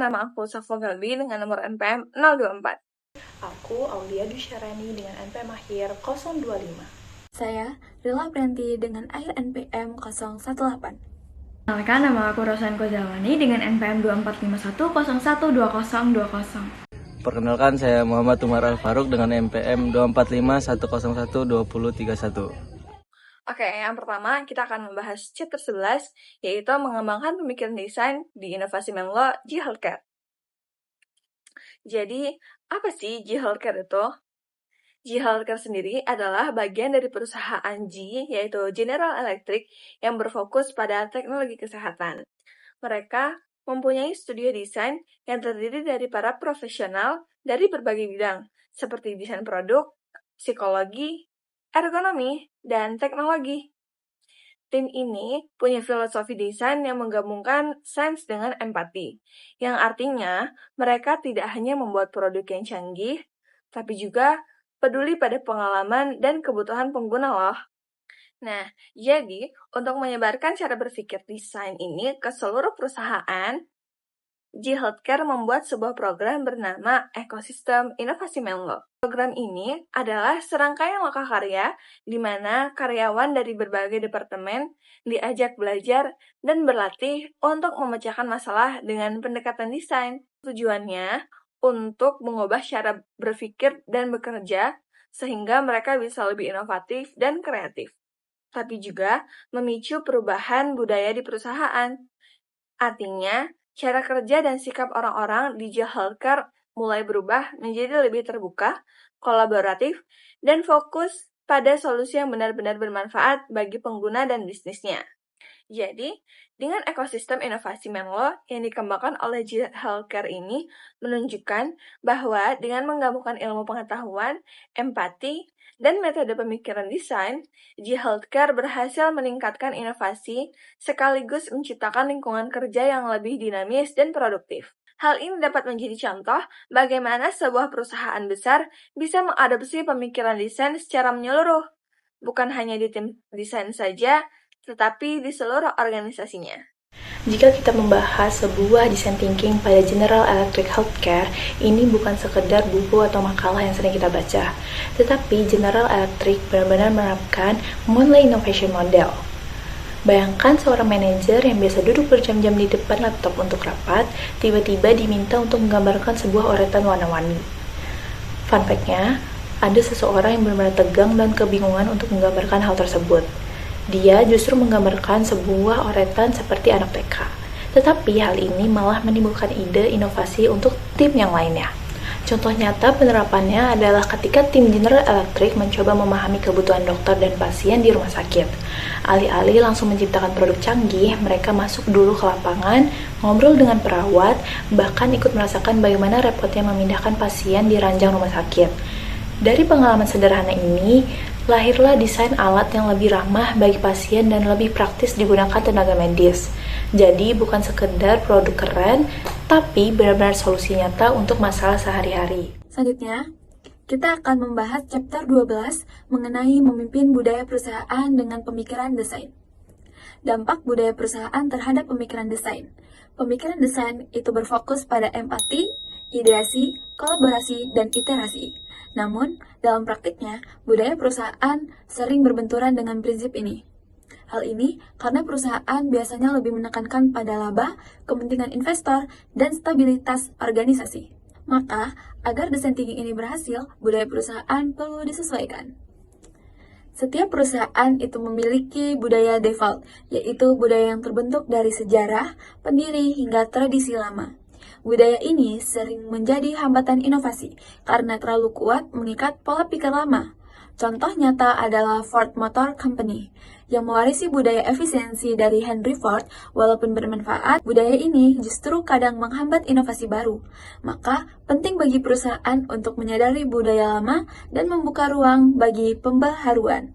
nama aku Safwa Galbi dengan nomor NPM 024. Aku Aulia Dusyarani dengan NPM akhir 025. Saya Rila Prianti dengan akhir NPM 018. Kenalkan, nama aku Rosan Kozawani dengan NPM 2451012020. Perkenalkan, saya Muhammad Umar Al-Faruq dengan NPM 245-101-2031. Oke, yang pertama kita akan membahas chapter 11, yaitu mengembangkan pemikiran desain di Inovasi Menlo G Healthcare. Jadi, apa sih G Healthcare itu? G Healthcare sendiri adalah bagian dari perusahaan G, yaitu General Electric, yang berfokus pada teknologi kesehatan. Mereka mempunyai studio desain yang terdiri dari para profesional dari berbagai bidang, seperti desain produk, psikologi, ergonomi, dan teknologi. Tim ini punya filosofi desain yang menggabungkan sains dengan empati, yang artinya mereka tidak hanya membuat produk yang canggih, tapi juga peduli pada pengalaman dan kebutuhan pengguna loh. Nah, jadi untuk menyebarkan cara berpikir desain ini ke seluruh perusahaan, G Healthcare membuat sebuah program bernama Ekosistem Inovasi Menlo. Program ini adalah serangkaian lokakarya di mana karyawan dari berbagai departemen diajak belajar dan berlatih untuk memecahkan masalah dengan pendekatan desain. Tujuannya untuk mengubah cara berpikir dan bekerja sehingga mereka bisa lebih inovatif dan kreatif, tapi juga memicu perubahan budaya di perusahaan. Artinya, cara kerja dan sikap orang-orang di G Healthcare mulai berubah menjadi lebih terbuka, kolaboratif, dan fokus pada solusi yang benar-benar bermanfaat bagi pengguna dan bisnisnya. Jadi, dengan ekosistem inovasi Menlo yang dikembangkan oleh G Healthcare ini menunjukkan bahwa dengan menggabungkan ilmu pengetahuan, empati, dan metode pemikiran desain, G Healthcare berhasil meningkatkan inovasi sekaligus menciptakan lingkungan kerja yang lebih dinamis dan produktif. Hal ini dapat menjadi contoh bagaimana sebuah perusahaan besar bisa mengadopsi pemikiran desain secara menyeluruh, bukan hanya di tim desain saja, tetapi di seluruh organisasinya. Jika kita membahas sebuah design thinking pada General Electric Healthcare, ini bukan sekedar buku atau makalah yang sering kita baca, tetapi General Electric benar-benar menerapkan Monthly Innovation Model. Bayangkan seorang manajer yang biasa duduk berjam-jam di depan laptop untuk rapat, tiba-tiba diminta untuk menggambarkan sebuah oretan warna-warni. Fun fact-nya, ada seseorang yang benar-benar tegang dan kebingungan untuk menggambarkan hal tersebut. Dia justru menggambarkan sebuah oretan seperti anak TK. Tetapi hal ini malah menimbulkan ide inovasi untuk tim yang lainnya. Contoh nyata penerapannya adalah ketika tim General Electric mencoba memahami kebutuhan dokter dan pasien di rumah sakit. Alih-alih langsung menciptakan produk canggih, mereka masuk dulu ke lapangan, ngobrol dengan perawat, bahkan ikut merasakan bagaimana repotnya memindahkan pasien di ranjang rumah sakit. Dari pengalaman sederhana ini, lahirlah desain alat yang lebih ramah bagi pasien dan lebih praktis digunakan tenaga medis. Jadi bukan sekedar produk keren, tapi benar-benar solusi nyata untuk masalah sehari-hari. Selanjutnya, kita akan membahas chapter 12 mengenai memimpin budaya perusahaan dengan pemikiran desain. Dampak budaya perusahaan terhadap pemikiran desain. Pemikiran desain itu berfokus pada empati, ideasi, kolaborasi, dan iterasi. Namun, dalam praktiknya, budaya perusahaan sering berbenturan dengan prinsip ini. Hal ini karena perusahaan biasanya lebih menekankan pada laba, kepentingan investor, dan stabilitas organisasi. Maka, agar desain thinking ini berhasil, budaya perusahaan perlu disesuaikan. Setiap perusahaan itu memiliki budaya default, yaitu budaya yang terbentuk dari sejarah, pendiri, hingga tradisi lama. Budaya ini sering menjadi hambatan inovasi karena terlalu kuat mengikat pola pikir lama. Contoh nyata adalah Ford Motor Company yang mewarisi budaya efisiensi dari Henry Ford. Walaupun bermanfaat, budaya ini justru kadang menghambat inovasi baru. Maka, penting bagi perusahaan untuk menyadari budaya lama dan membuka ruang bagi pembaharuan.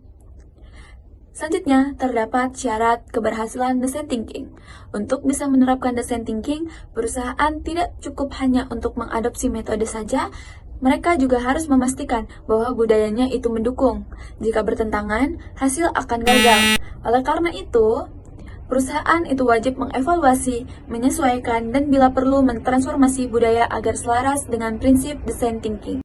Selanjutnya, terdapat syarat keberhasilan design thinking. Untuk bisa menerapkan design thinking, perusahaan tidak cukup hanya untuk mengadopsi metode saja, mereka juga harus memastikan bahwa budayanya itu mendukung. Jika bertentangan, hasil akan gagal. Oleh karena itu, Perusahaan itu wajib mengevaluasi, menyesuaikan, dan bila perlu mentransformasi budaya agar selaras dengan prinsip design thinking.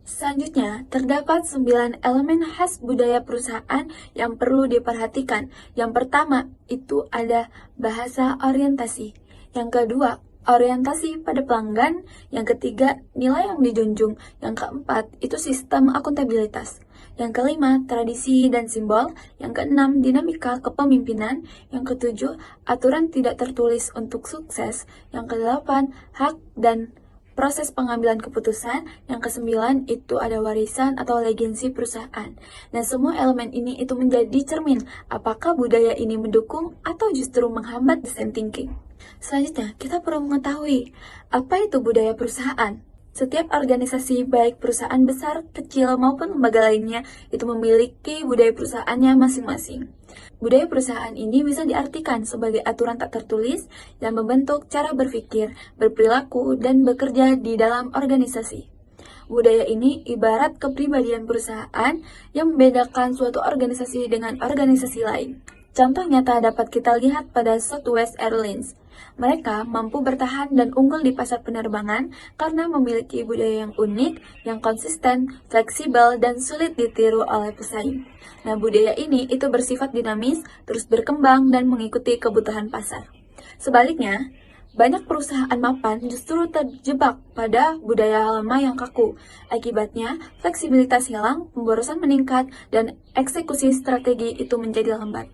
Selanjutnya, terdapat 9 elemen khas budaya perusahaan yang perlu diperhatikan. Yang pertama, itu ada bahasa orientasi. Yang kedua, orientasi pada pelanggan. Yang ketiga, nilai yang dijunjung. Yang keempat, itu sistem akuntabilitas. Yang kelima, tradisi dan simbol. Yang keenam, dinamika kepemimpinan. Yang ketujuh, aturan tidak tertulis untuk sukses. Yang kedelapan, hak dan proses pengambilan keputusan. Yang kesembilan, itu ada warisan atau legacy perusahaan. Dan semua elemen ini itu menjadi cermin apakah budaya ini mendukung atau justru menghambat design thinking. Selanjutnya, kita perlu mengetahui apa itu budaya perusahaan. Setiap organisasi, baik perusahaan besar, kecil, maupun lembaga lainnya, itu memiliki budaya perusahaannya masing-masing. Budaya perusahaan ini bisa diartikan sebagai aturan tak tertulis yang membentuk cara berpikir, berperilaku, dan bekerja di dalam organisasi. Budaya ini ibarat kepribadian perusahaan yang membedakan suatu organisasi dengan organisasi lain. Contoh nyata dapat kita lihat pada Southwest Airlines. Mereka mampu bertahan dan unggul di pasar penerbangan karena memiliki budaya yang unik, yang konsisten, fleksibel, dan sulit ditiru oleh pesaing. Nah, budaya ini itu bersifat dinamis, terus berkembang, dan mengikuti kebutuhan pasar. Sebaliknya, banyak perusahaan mapan justru terjebak pada budaya lama yang kaku. Akibatnya, fleksibilitas hilang, pemborosan meningkat, dan eksekusi strategi itu menjadi lambat.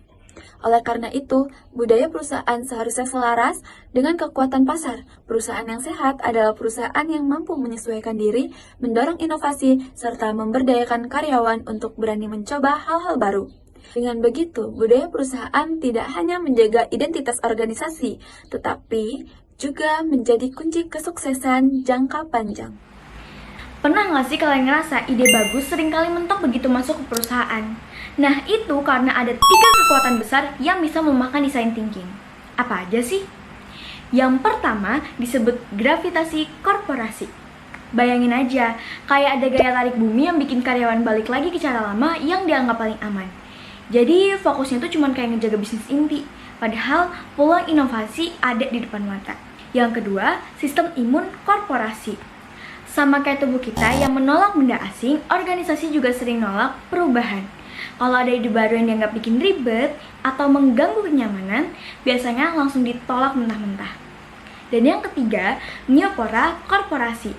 Oleh karena itu, budaya perusahaan seharusnya selaras dengan kekuatan pasar. Perusahaan yang sehat adalah perusahaan yang mampu menyesuaikan diri, mendorong inovasi, serta memberdayakan karyawan untuk berani mencoba hal-hal baru. Dengan begitu, budaya perusahaan tidak hanya menjaga identitas organisasi, tetapi juga menjadi kunci kesuksesan jangka panjang. Pernah nggak sih kalian ngerasa ide bagus seringkali mentok begitu masuk ke perusahaan? Nah, itu karena ada 3 kekuatan besar yang bisa melemahkan design thinking. Apa aja sih? Yang pertama disebut gravitasi korporasi. Bayangin aja, kayak ada gaya tarik bumi yang bikin karyawan balik lagi ke cara lama yang dianggap paling aman. Jadi fokusnya tuh cuma kayak ngejaga bisnis inti, padahal peluang inovasi ada di depan mata. Yang kedua, sistem imun korporasi. Sama kayak tubuh kita yang menolak benda asing, organisasi juga sering nolak perubahan. Kalau ada ide baru yang dianggap bikin ribet atau mengganggu kenyamanan, biasanya langsung ditolak mentah-mentah. Dan yang ketiga, myopora korporasi.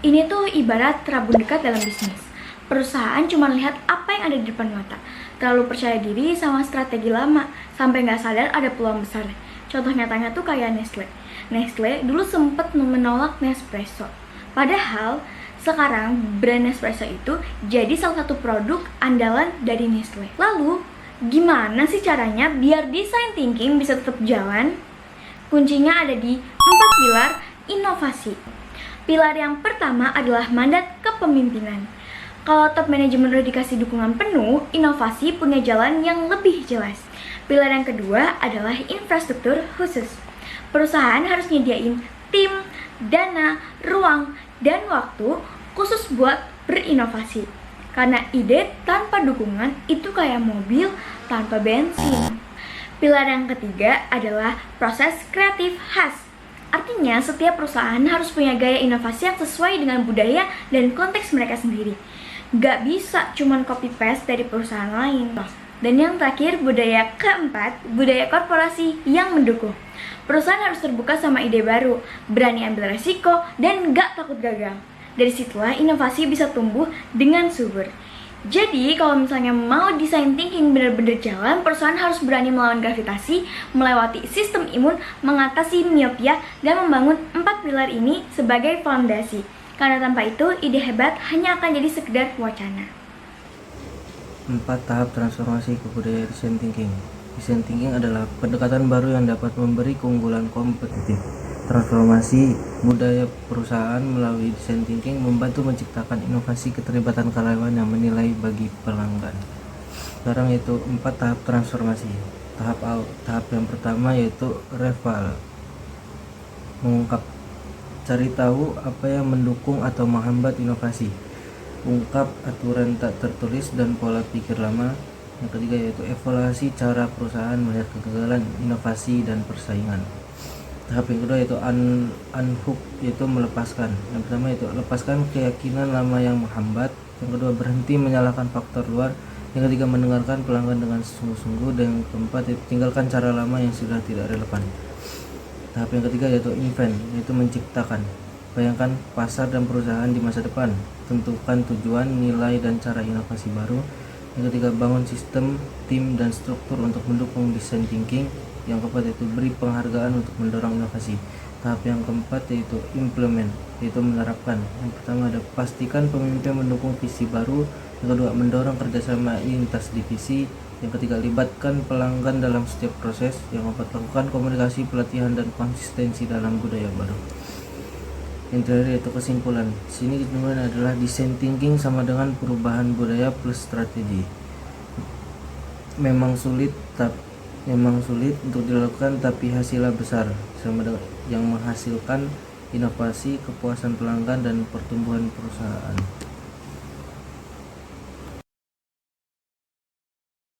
Ini tuh ibarat terabun dekat dalam bisnis. Perusahaan cuma lihat apa yang ada di depan mata, terlalu percaya diri sama strategi lama, sampai nggak sadar ada peluang besar. Contoh nyatanya tuh kayak Nestle. Nestle dulu sempat menolak Nespresso. Padahal sekarang brand Nespresso itu jadi salah satu produk andalan dari Nestle. Lalu, gimana sih caranya biar design thinking bisa tetap jalan? Kuncinya ada di 4 pilar inovasi. Pilar yang pertama adalah mandat kepemimpinan. Kalau top manajemen udah dikasih dukungan penuh, inovasi punya jalan yang lebih jelas. Pilar yang kedua adalah infrastruktur khusus. Perusahaan harus nyediain tim, dana, ruang, dan waktu khusus buat berinovasi. Karena ide tanpa dukungan itu kayak mobil tanpa bensin. Pilar yang ketiga adalah proses kreatif khas. Artinya setiap perusahaan harus punya gaya inovasi yang sesuai dengan budaya dan konteks mereka sendiri. Gak bisa cuman copy-paste dari perusahaan lain. Dan yang terakhir, budaya keempat, budaya korporasi yang mendukung. Perusahaan harus terbuka sama ide baru, berani ambil resiko, dan gak takut gagal. Dari situlah inovasi bisa tumbuh dengan subur. Jadi, kalau misalnya mau design thinking benar-benar jalan, perusahaan harus berani melawan gravitasi, melewati sistem imun, mengatasi miopia, dan membangun 4 pilar ini sebagai fondasi. Karena tanpa itu, ide hebat hanya akan jadi sekedar wacana. 4 tahap transformasi ke budaya design thinking. Design thinking adalah pendekatan baru yang dapat memberi keunggulan kompetitif. Transformasi budaya perusahaan melalui design thinking membantu menciptakan inovasi keterlibatan karyawan yang menilai bagi pelanggan. Sekarang itu 4 tahap transformasi. Tahap yang pertama yaitu reval. Mengungkap, cari tahu apa yang mendukung atau menghambat inovasi. Ungkap aturan tak tertulis dan pola pikir lama. Yang ketiga yaitu evaluasi cara perusahaan melihat kegagalan, inovasi, dan persaingan. Tahap yang kedua yaitu unhook, yaitu melepaskan. Yang pertama yaitu lepaskan keyakinan lama yang menghambat. Yang kedua berhenti menyalahkan faktor luar. Yang ketiga mendengarkan pelanggan dengan sungguh-sungguh. Dan yang keempat yaitu tinggalkan cara lama yang sudah tidak relevan. Tahap yang ketiga yaitu invent, yaitu menciptakan. Bayangkan pasar dan perusahaan di masa depan. Tentukan tujuan, nilai, dan cara inovasi baru. Yang ketiga bangun sistem, tim, dan struktur untuk mendukung design thinking. Yang keempat yaitu beri penghargaan untuk mendorong inovasi. Tahap yang keempat yaitu implement, yaitu menerapkan. Yang pertama ada pastikan pemimpin mendukung visi baru. Yang kedua mendorong kerjasama lintas divisi. Yang ketiga libatkan pelanggan dalam setiap proses. Yang keempat lakukan komunikasi, pelatihan, dan konsistensi dalam budaya baru. Yang terakhir yaitu kesimpulan. Sini kesimpulan adalah design thinking sama dengan perubahan budaya plus strategi. Memang sulit untuk dilakukan, tapi hasilnya besar, sama dengan yang menghasilkan inovasi, kepuasan pelanggan, dan pertumbuhan perusahaan.